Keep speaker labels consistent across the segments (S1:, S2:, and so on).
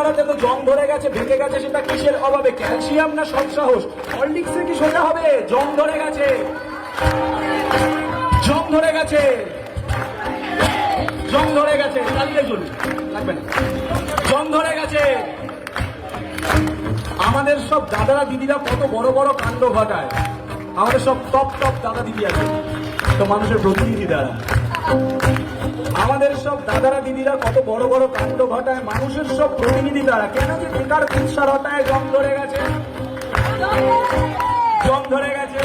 S1: নাড়াতে তো জং ধরে গেছে, ভেঙে গেছে, সেটা কিসের অভাবে? ক্যালসিয়াম না সৎ সাহস? হরলিক্সে কি সোজা হবে? জং ধরে গেছে, জং ধরে গেছে, জং ধরে গেছে, চালিয়ে চলুন, লাগবে না, জং ধরে গেছে। আমাদের সব দাদারা দিদিরা কত বড় বড় কাণ্ড ঘটায়, আমাদের সব টপ টপ দাদা দিদি আছে তো মানুষের প্রতিনিধি দ্বারা, আমাদের সব দাদারা দিদিরা কত বড় বড় কাণ্ড ঘটায় মানুষের সব প্রতিনিধি দ্বারা। কেন যে বেকার কুৎসার হটায় জং ধরে গেছে, জং ধরে গেছে।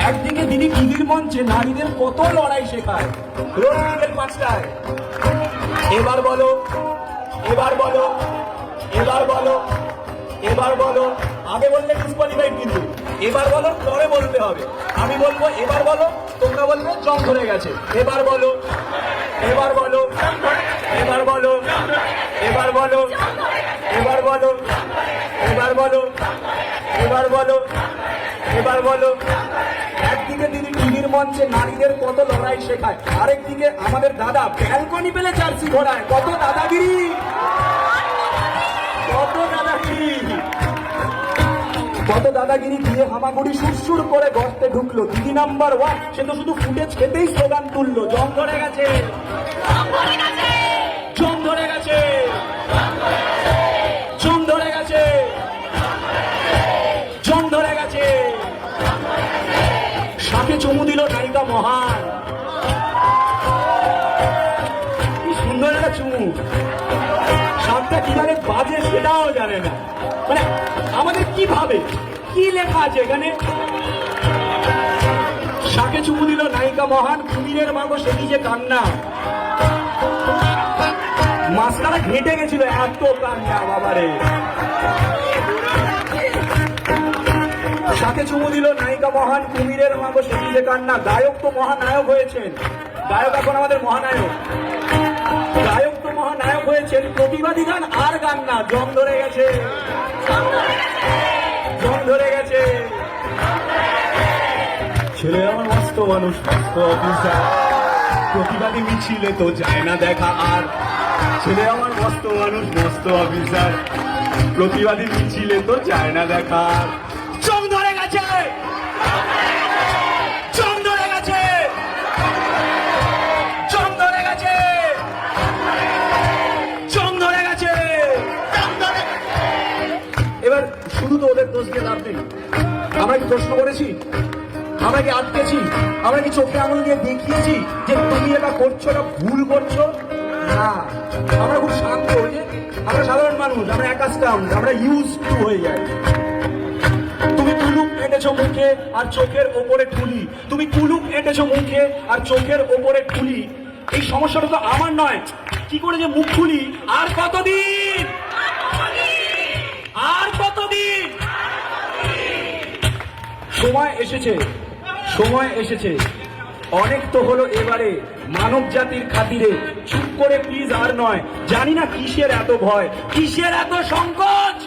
S1: একদিকে দিদি টিভির মঞ্চে নারীদের কত লড়াই শেখায় রোজ বিকেল 5টায়। এবার বলো, এবার বলো, এবার বলো, এবার বলো। আগে বললে ডিসকোয়ালিফাইড, কিন্তু এবার বলো পরে বলতে হবে। আমি বলবো এবার বলো, তোমরা বলবে জং ধরে গেছে। এবার বলো, এবার বলো, এবার বলো, এবার বলো, এবার বলো, এবার বলো, এবার বলো, এবার বলো। একদিকে দিদি টিভির মঞ্চে নারীদের কত লড়াই শেখায়, আরেকদিকে আমাদের দাদা ব্যালকনি পেলে জার্সি ঘোড়ায়। কত দাদাগিরি, কত দাদাগিরি, কত দাদাগিরি দিয়ে হামাগুড়ি সুরসুর করে গর্তে ঢুকলো। দিদি নাম্বার 1 সে তো শুধু ফুটেজ খেতেই স্লোগান তুললো। জং ধরে গেছে, জং ধরে গেছে, জং ধরে গেছে, জং ধরে গেছে। সাথে চুমু দিল নায়িকা মহান, কি সুন্দর একটা চুমু। সাতটা কিভাবে বাজে সেটাও জানে না, মানে আমাদের কিভাবে কি লেখা আছে এখানে? শাকে চুমু দিল নায়িকা মহান, কুমিরের মাগো সে যে কান্না। মাস্টারা ঘেঁটে গেছিল, এত কান্না বাবারে। শাকে চুমু দিল নায়িকা মহান, কুমিরের মাগো সে যে কান্না। গায়ক তো মহানায়ক হয়েছেন, গায়ক এখন আমাদের মহানায়ক, গায়ক তো মহানায়ক হয়েছেন, প্রতিবাদী গান আর গান না। জং ধরে গেছে, জং ধরে গেছে। ছেলে আমার মস্ত মানুষ, মস্ত অফিসার, প্রতিবাদী মিছিলে তো যায় না দেখা আর। ছেলে আমার মস্ত মানুষ, মস্ত অফিসার, প্রতিবাদী মিছিলে তো যায় না দেখা আর। জং ধরে গেছে, জং ধরে গেছে, জং ধরে গেছে, জং ধরে গেছে। এবার শুধু তো ওদের দোষ দিয়ে লাভ নেই। আমরা কি প্রশ্ন করেছি? আমরা কি আটকেছি? আমরা কি চোখে আঙুল দিয়ে দেখিয়েছি যে তুমি এটা করছো, এটা ভুল করছো? না, আমরা খুব শান্ত, যে আমরা সাধারণ মানুষ, আমরা অ্যাকাস্টাউন্ড, আমরা ইউজ টু হয়ে যাই। তুমি কুলুপ এঁটেছো মুখে আর চোখের ওপরে ঠুলি, তুমি কুলুপ এঁটেছো মুখে আর চোখের ওপরে ঠুলি। এই সমস্যাটা তো আমার নয়, কি করে যে মুখ খুলি। আর কতদিন, আর কতদিন? সময় এসেছে, সময় এসেছে, অনেক তো হলো এবারে মানব জাতির খাতিরে। চুপ করে প্লিজ আর নয়। জানি না কিসের এত ভয়, কিসের এত সংকোচ,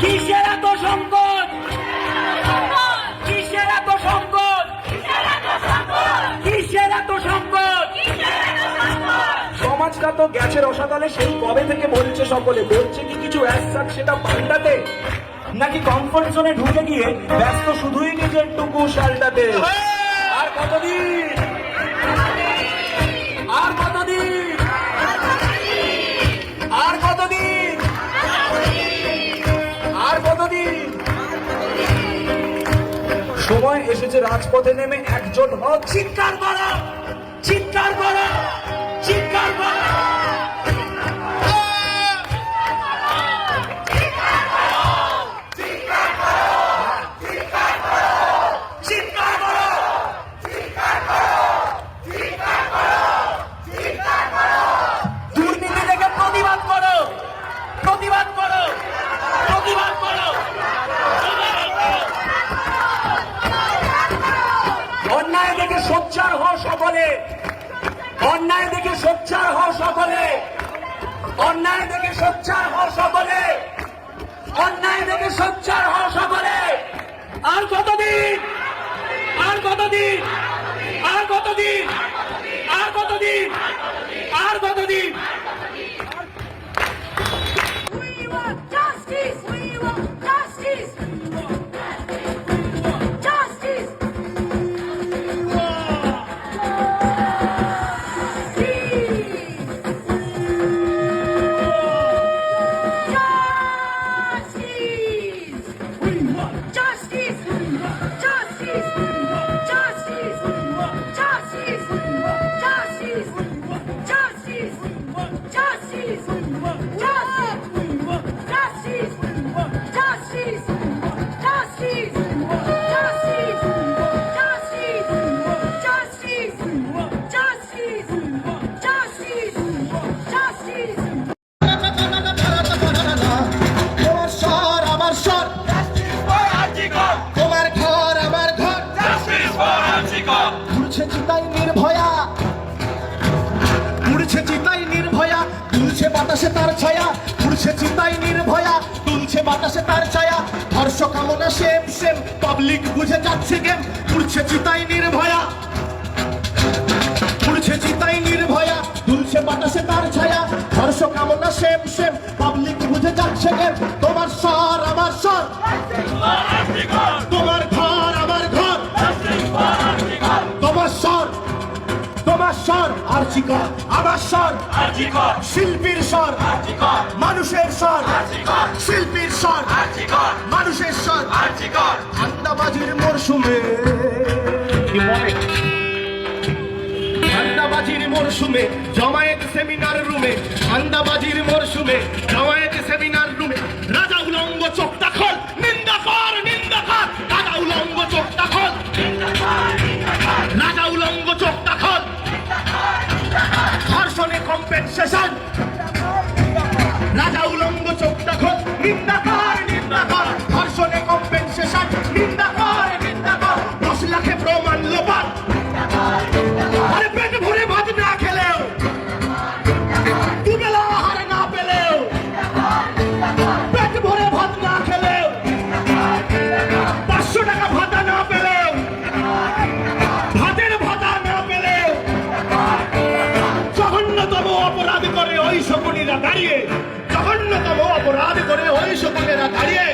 S1: কিসের এত সংকোচ, কিসের এত সংকোচ, কিসের এত সংকোচ। সমাজটা তো গেছে রসাতলে, সেই কবে থেকে বলছে সকলে। বলছে কি কিছু অ্যাসাক সেটা পাল্টাতে, নাকি কমফোর্ট জোনে ঢুকে গিয়ে ব্যস্ত শুধুই নিজের টুকু শালটাতে? আর কতদিন, আর কতদিন, আর কতদিন, আর কতদিন? সময় এসেছে রাজপথে নেমে একজোট হও। চিৎকার করো, চিৎকার করো, চিৎকার করো। অন্যায় দেখে সোচ্চার হও সকলে, অন্যায় দেখে সোচ্চার হও সকলে, অন্যায় দেখে সোচ্চার হও সকলে, অন্যায় দেখে সোচ্চার হও সকলে। আর কতদিন, আর কতদিন, আর কতদিন, আর কতদিন, আর কতদিন?
S2: বাতাসে তার ছায়া, উড়ছে চিতাই নির্ভয়া, তুলছে বাতাসে তার ছায়া, হর্ষ কামনা সেম সেম, পাবলিক বুঝে যাচ্ছে গেম, উড়ছে চিতাই নির্ভয়া, উড়ছে চিতাই নির্ভয়া, তুলছে বাতাসে তার ছায়া, হর্ষ কামনা সেম সেম, পাবলিক বুঝে যাচ্ছে গেম। তোমার স্বর আমার স্বর, তোমার ঘর আমার ঘর, তোমার স্বর, তোমার স্বর আরজিকর, আমার স্বর শিল্পীর স্বর, মানুষের স্বর, শিল্পীর স্বর, মানুষের স্বর। ঠান্ডাবাজির মরশুমে, ঠান্ডাবাজির মরশুমে জমায়েত সেমিনার রুমে, ঠান্ডাবাজির মরশুমে জমায়েত সেমিনার রুমে, রাজা উলঙ্গ চোখটা খোল, নিন্দা কর নিন্দা কর, রাজা উলঙ্গ চোখটা খোল, রাজা উলঙ্গ চোখটা খোল, ধর্ষণে কম্পেনসেশন, রাজা উলঙ্গ চোখটা খোল, নিন্দা কর নিন্দা কর, ধর্ষণে কম্পেনসেশন, নিন্দা কর নিন্দা কর, 10 লাখে প্রমাণ লোপাট, আরে পেট ভরে ভাত না খেলেও, দুবেলা আহার না পেলেও, পেট ভরে ভাত না খেলেও, 500 টাকা ভাতা না পেলেও, ভাতের ভাতা না পেলেও, জঘন্যতম অপরাধ করে ওই শকুনিরা দাঁড়িয়ে, জঘন্যতম অপরাধ করে ওই শকুনিরা দাঁড়িয়ে,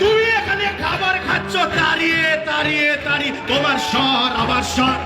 S2: তুমি এখানে খাবার খাচ্ছ দাঁড়িয়ে দাঁড়িয়ে দাঁড়িয়ে, তোমার স্বর আমার স্বর।